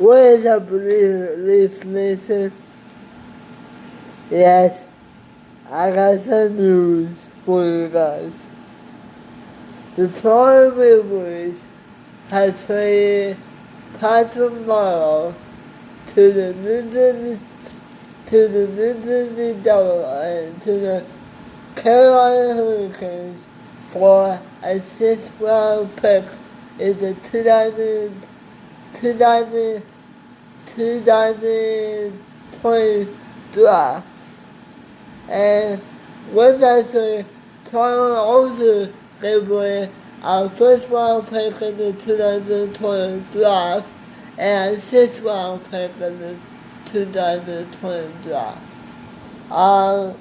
What is up, Leaf Nation? Yes, I got some news for you guys. The Toronto Boys have traded Patrick Marleau to the New Jersey Devils and to the Carolina Hurricanes for a 6th round pick in the 2020 draft. And with that trade, Toronto also gave away a 1st round pick in the 2020 draft and a 6th round pick in the 2020 draft. A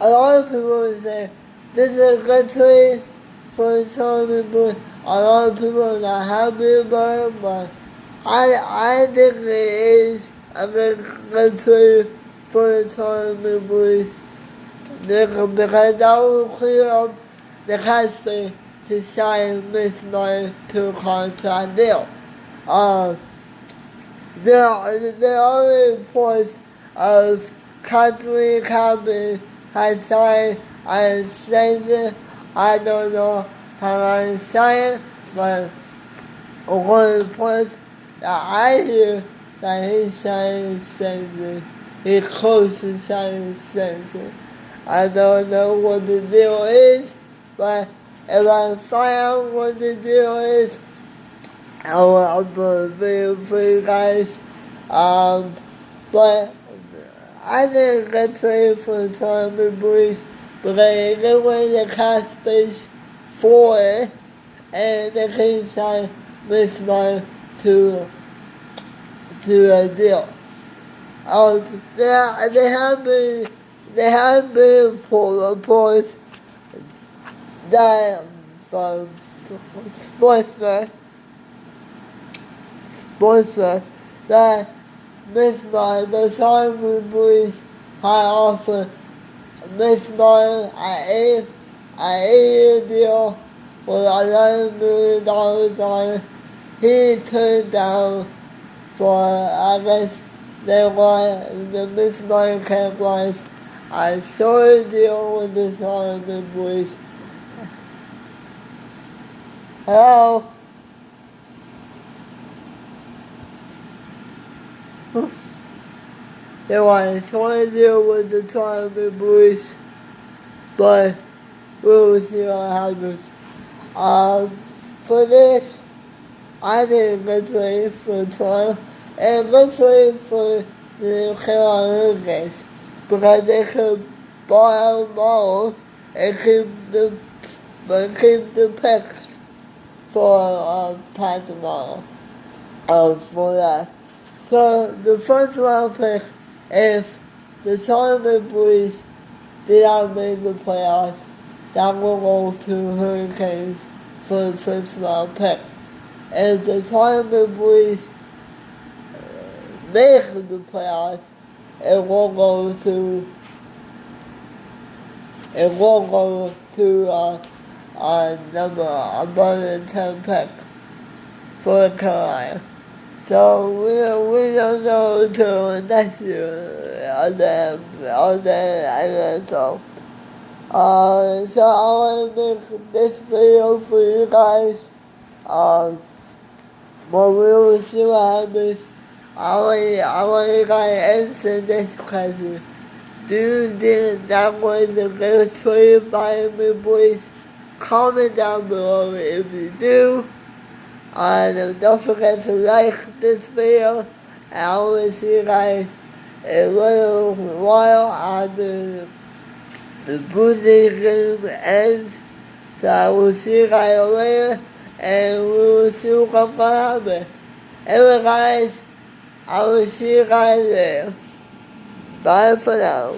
lot of people say this is a good trade for the Toronto Boys. A lot of people are not happy about it, but I think it is a good trade for the Toronto Boys because that will clear up the cap space to sign Miss Martin to a contract deal. There are reports of Kathleen Campbell has signed an extension. I don't know how long it's signed, but according to reports that I hear that he's signing an extension. He's close to signing an extension. I don't know what the deal is, but if I find out what the deal is, I will upload a video for you guys. But I think a good trade for the Toronto Boys because they give away the cap space for it, and they can sign Miss Martin to a deal. There have been reports that from Sportsman that Miss Martin, the Toronto Boys, had offered Miss Martin an 8-year deal with $11 million on it. He turned down for, I guess, they want the Miss Martin camp wants a short deal with the Toronto Boys. Hello? They want a short deal with the Toronto Boys, but we'll see what happens. For this, I think a good trade for Toronto and a good trade for the Carolina Hurricanes because they could buy out Marleau and keep the picks for Patrick Marleau for that. So the 1st round pick, if the Toronto Boys did not make the playoffs, that will go to Hurricanes for the 1st round pick. If the Toronto Boys make the playoffs, it will go to number 10 pick for Carolina. So we don't know until next year on the NFL. So I want to make this video for you guys. But we will see what happens. I want you guys to answer this question. Do you think that was a good trade by me, boys? Comment down below if you do. And don't forget to like this video. And I will see you guys in a little while after the Bundesliga game ends. So I will see you guys later. And we will see what's going to happen. Anyway, guys, I will see you guys there. Bye for now.